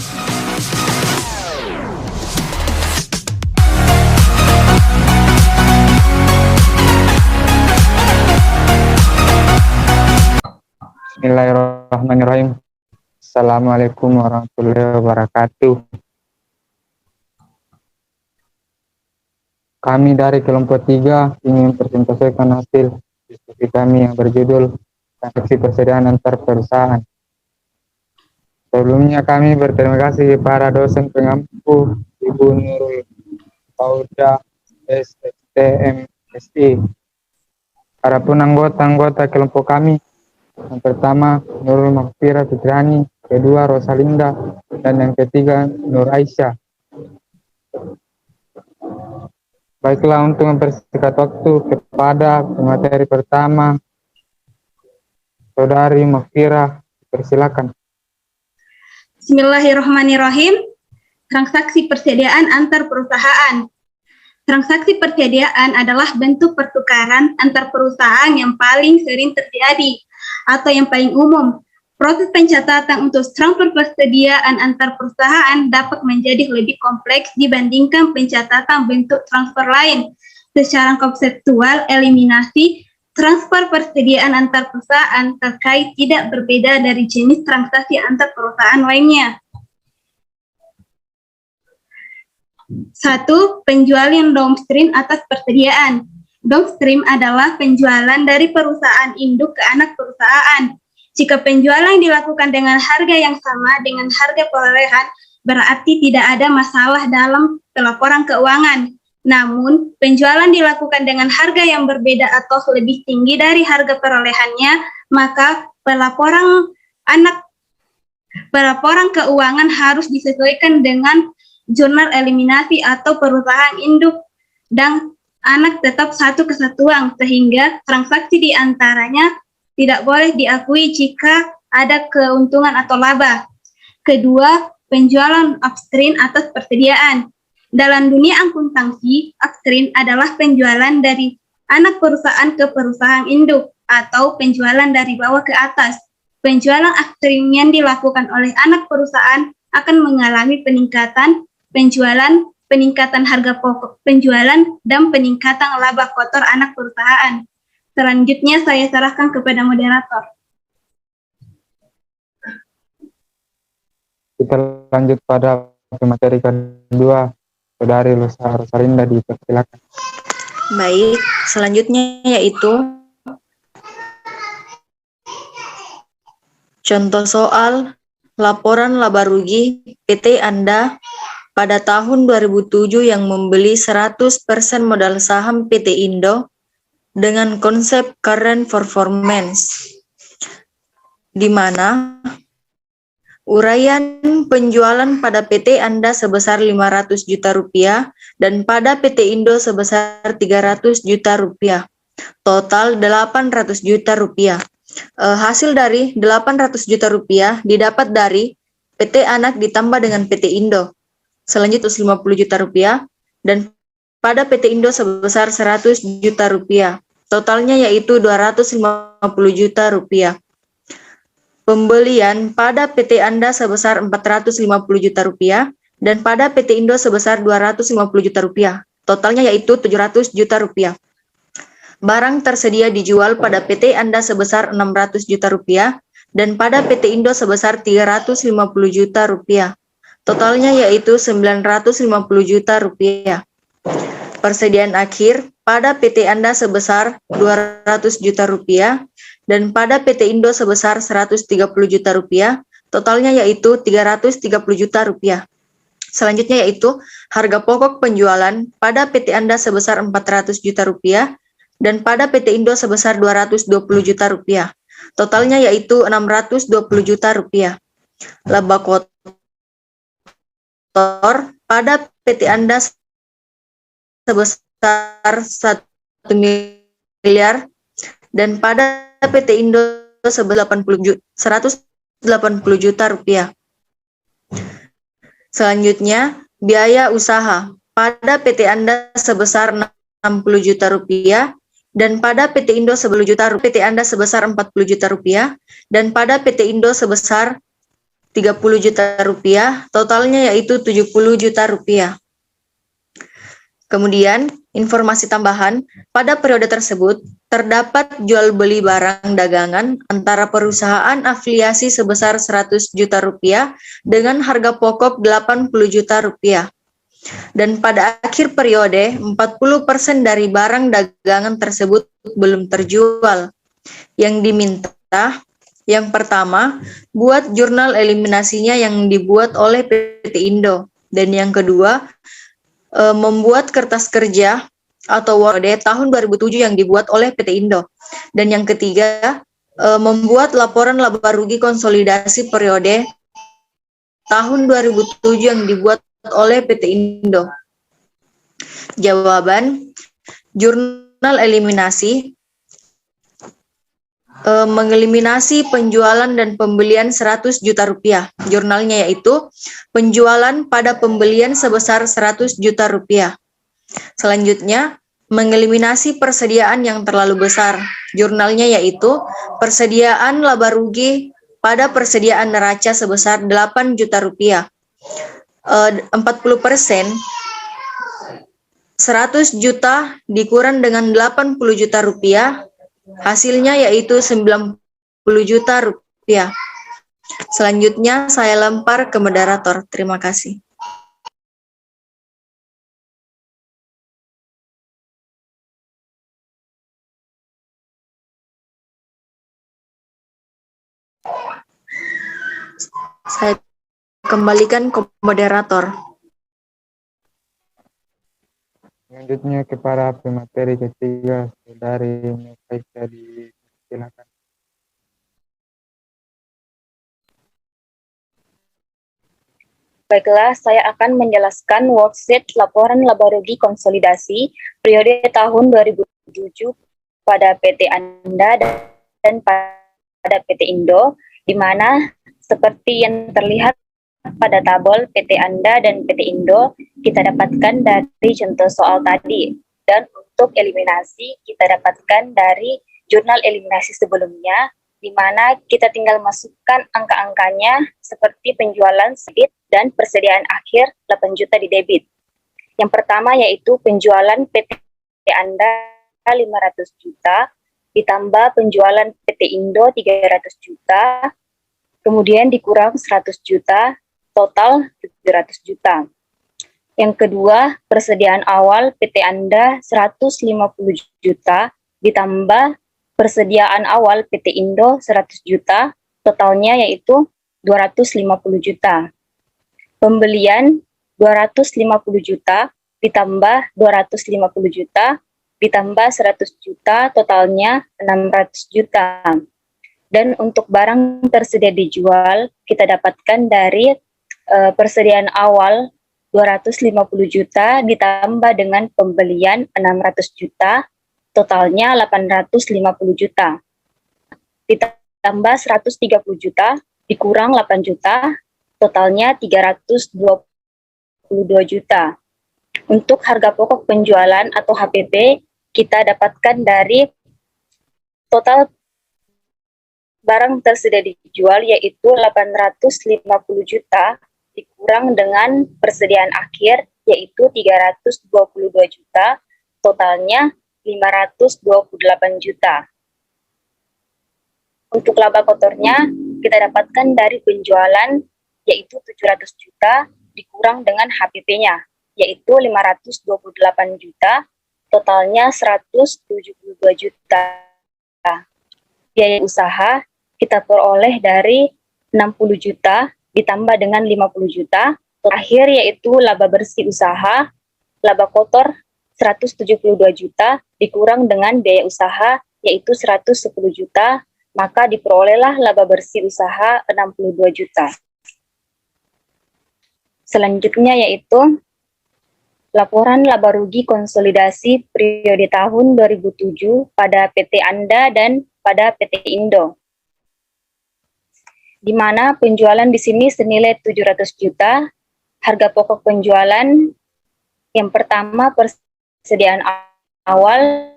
Bismillahirrahmanirrahim. Assalamualaikum warahmatullahi wabarakatuh. Kami dari kelompok 3 ingin mempresentasikan hasil diskusi kami yang berjudul transaksi persediaan antar perusahaan. Sebelumnya kami berterima kasih para dosen pengampu Ibu Nurul Pauda STM SI. Adapun anggota kelompok kami, yang pertama Nurul Makfira Fitrani, kedua Rosalinda, dan yang ketiga Nur Aisyah. Baiklah, untuk mempersingkat waktu kepada pemateri pertama, Saudari Makfira, persilakan. Bismillahirrahmanirrahim. Transaksi persediaan antar perusahaan. Transaksi persediaan adalah bentuk pertukaran antar perusahaan yang paling sering terjadi atau yang paling umum. Proses pencatatan untuk transfer persediaan antar perusahaan dapat menjadi lebih kompleks dibandingkan pencatatan bentuk transfer lain. Secara konseptual, eliminasi transfer persediaan antar perusahaan terkait tidak berbeda dari jenis transaksi antar perusahaan lainnya. 1. Penjualan downstream atas persediaan. Downstream adalah penjualan dari perusahaan induk ke anak perusahaan. Jika penjualan dilakukan dengan harga yang sama dengan harga perolehan, berarti tidak ada masalah dalam pelaporan keuangan. Namun, penjualan dilakukan dengan harga yang berbeda atau lebih tinggi dari harga perolehannya, maka pelaporan keuangan harus disesuaikan dengan jurnal eliminasi atau perusahaan induk dan anak tetap satu kesatuan, sehingga transaksi di antaranya tidak boleh diakui jika ada keuntungan atau laba. Kedua, penjualan upstream atas persediaan. Dalam dunia akuntansi, upstream adalah penjualan dari anak perusahaan ke perusahaan induk atau penjualan dari bawah ke atas. Penjualan upstream yang dilakukan oleh anak perusahaan akan mengalami peningkatan penjualan, peningkatan harga pokok penjualan, dan peningkatan laba kotor anak perusahaan. Selanjutnya saya serahkan kepada moderator. Kita lanjut pada materi kedua, Saudari Rosalinda, dipersilakan. Baik, selanjutnya yaitu contoh soal laporan laba rugi PT Anda pada tahun 2007 yang membeli 100% modal saham PT Indo dengan konsep current performance, di mana uraian penjualan pada PT Anda sebesar 500 juta rupiah dan pada PT Indo sebesar 300 juta rupiah, total 800 juta rupiah. Hasil dari 800 juta rupiah didapat dari PT Anak ditambah dengan PT Indo, selanjutnya 50 juta rupiah, dan pada PT Indo sebesar 100 juta rupiah. Totalnya yaitu 250 juta rupiah. Pembelian pada PT Anda sebesar 450 juta rupiah dan pada PT Indo sebesar 250 juta rupiah. Totalnya yaitu 700 juta rupiah. Barang tersedia dijual pada PT Anda sebesar 600 juta rupiah dan pada PT Indo sebesar 350 juta rupiah. Totalnya yaitu 950 juta rupiah. Persediaan akhir pada PT Anda sebesar 200 juta rupiah dan pada PT Indo sebesar 130 juta rupiah. Totalnya yaitu 330 juta rupiah. Selanjutnya yaitu harga pokok penjualan pada PT Anda sebesar 400 juta rupiah dan pada PT Indo sebesar 220 juta rupiah. Totalnya yaitu 620 juta rupiah. Laba kotor pada PT Anda sebesar 1 miliar dan pada PT Indo sebesar 180 juta rupiah. Selanjutnya, biaya usaha pada PT Anda sebesar 60 juta rupiah dan pada PT Indo 10 juta rupiah. PT Anda sebesar 40 juta rupiah dan pada PT Indo sebesar 30 juta rupiah, totalnya yaitu 70 juta rupiah. Kemudian, informasi tambahan, pada periode tersebut, terdapat jual beli barang dagangan antara perusahaan afiliasi sebesar 100 juta rupiah dengan harga pokok 80 juta rupiah. Dan pada akhir periode, 40% dari barang dagangan tersebut belum terjual. Yang diminta, yang pertama, buat jurnal eliminasinya yang dibuat oleh PT Indo. Dan yang kedua, membuat kertas kerja atau Word tahun 2007 yang dibuat oleh PT Indo. Dan yang ketiga, membuat laporan laba rugi konsolidasi periode tahun 2007 yang dibuat oleh PT Indo. Jawaban, jurnal eliminasi mengeliminasi penjualan dan pembelian 100 juta rupiah. Jurnalnya yaitu penjualan pada pembelian sebesar 100 juta rupiah. Selanjutnya, mengeliminasi persediaan yang terlalu besar. Jurnalnya yaitu persediaan laba rugi pada persediaan neraca sebesar 8 juta rupiah. 40%, 100 juta dikurang dengan 80 juta rupiah, hasilnya yaitu 90 juta rupiah. Selanjutnya saya lempar ke moderator. Terima kasih. Saya kembalikan ke moderator. Selanjutnya kepada pemateri ketiga, Saudari Nurfaisya, silakan. Baiklah, saya akan menjelaskan worksheet laporan laba rugi konsolidasi periode tahun 2007 pada PT Anda dan pada PT Indo, di mana seperti yang terlihat pada tabel PT Anda dan PT Indo, kita dapatkan dari contoh soal tadi. Dan untuk eliminasi, kita dapatkan dari jurnal eliminasi sebelumnya, di mana kita tinggal masukkan angka-angkanya seperti penjualan debit dan persediaan akhir 8 juta di debit. Yang pertama yaitu penjualan PT Anda 500 juta, ditambah penjualan PT Indo 300 juta, kemudian dikurang 100 juta, total 700 juta. Yang kedua, persediaan awal PT Anda 150 juta, ditambah persediaan awal PT Indo 100 juta, totalnya yaitu 250 juta. Pembelian 250 juta, ditambah 250 juta, ditambah 100 juta, totalnya 600 juta. Dan untuk barang tersedia dijual, kita dapatkan dari persediaan awal 250 juta ditambah dengan pembelian 600 juta, totalnya 850 juta. Ditambah 130 juta, dikurang 8 juta, totalnya 322 juta. Untuk harga pokok penjualan atau HPP, kita dapatkan dari total barang tersedia dijual yaitu 850 juta dikurang dengan persediaan akhir yaitu 322 juta, totalnya 528 juta. Untuk laba kotornya kita dapatkan dari penjualan yaitu 700 juta dikurang dengan HPP-nya yaitu 528 juta, totalnya 172 juta. Biaya usaha kita peroleh dari 60 juta ditambah dengan 50 juta, terakhir yaitu laba bersih usaha, laba kotor 172 juta dikurang dengan biaya usaha yaitu 110 juta, maka diperolehlah laba bersih usaha 62 juta. Selanjutnya yaitu laporan laba rugi konsolidasi periode tahun 2007 pada PT Anda dan pada PT Indo. Di mana penjualan di sini senilai 700 juta, harga pokok penjualan yang pertama persediaan awal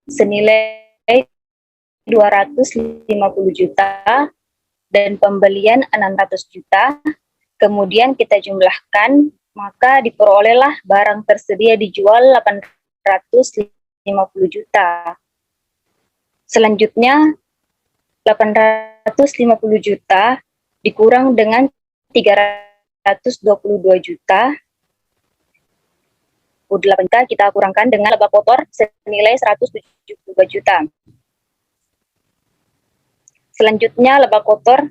senilai 250 juta, dan pembelian 600 juta, kemudian kita jumlahkan, maka diperolehlah barang tersedia dijual 850 juta. Selanjutnya, 850 juta dikurang dengan 322 juta, 8 juta kita kurangkan dengan laba kotor senilai 172 juta. Selanjutnya laba kotor,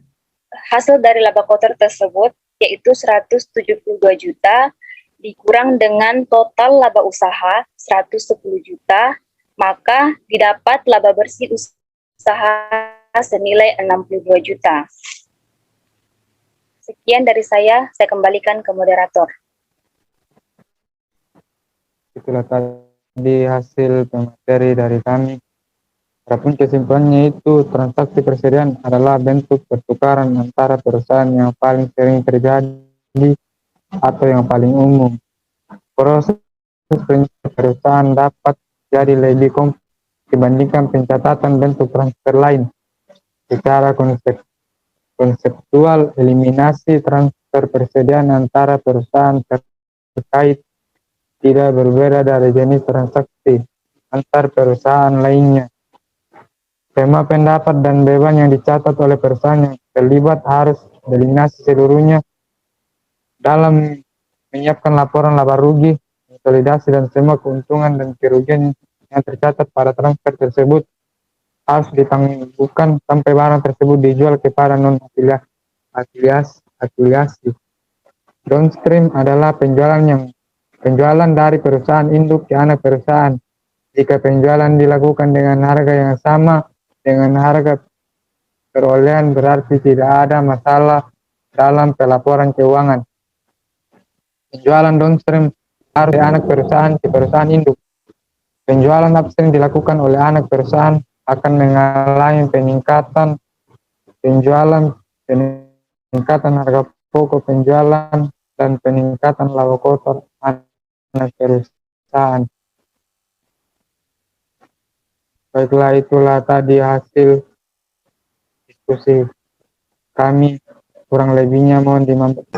hasil dari laba kotor tersebut yaitu 172 juta dikurang dengan total laba usaha 110 juta, maka didapat laba bersih usaha senilai 62 juta. Sekian dari saya kembalikan ke moderator. Itulah tadi hasil pemateri dari kami. Adapun kesimpulannya itu transaksi persediaan adalah bentuk pertukaran antara perusahaan yang paling sering terjadi atau yang paling umum. Proses perusahaan dapat jadi lebih kompleks dibandingkan pencatatan bentuk transfer lain. Secara konseptual, eliminasi transfer persediaan antara perusahaan terkait tidak berbeda dari jenis transaksi antar perusahaan lainnya. Semua pendapat dan beban yang dicatat oleh perusahaan yang terlibat harus dieliminasi seluruhnya dalam menyiapkan laporan laba rugi, konsolidasi, dan semua keuntungan dan kerugian yang tercatat pada transfer tersebut harus ditangguhkan sampai barang tersebut dijual kepada non-afiliasi. Downstream adalah penjualan dari perusahaan induk ke anak perusahaan. Jika penjualan dilakukan dengan harga yang sama dengan harga perolehan, berarti tidak ada masalah dalam pelaporan keuangan. Penjualan downstream harus dari anak perusahaan ke perusahaan induk. Penjualan upstream dilakukan oleh anak perusahaan akan mengalami peningkatan harga pokok penjualan, dan peningkatan laba kotor anak perusahaan. Baiklah, itulah tadi hasil diskusi kami. Kurang lebihnya mohon dimaklumi.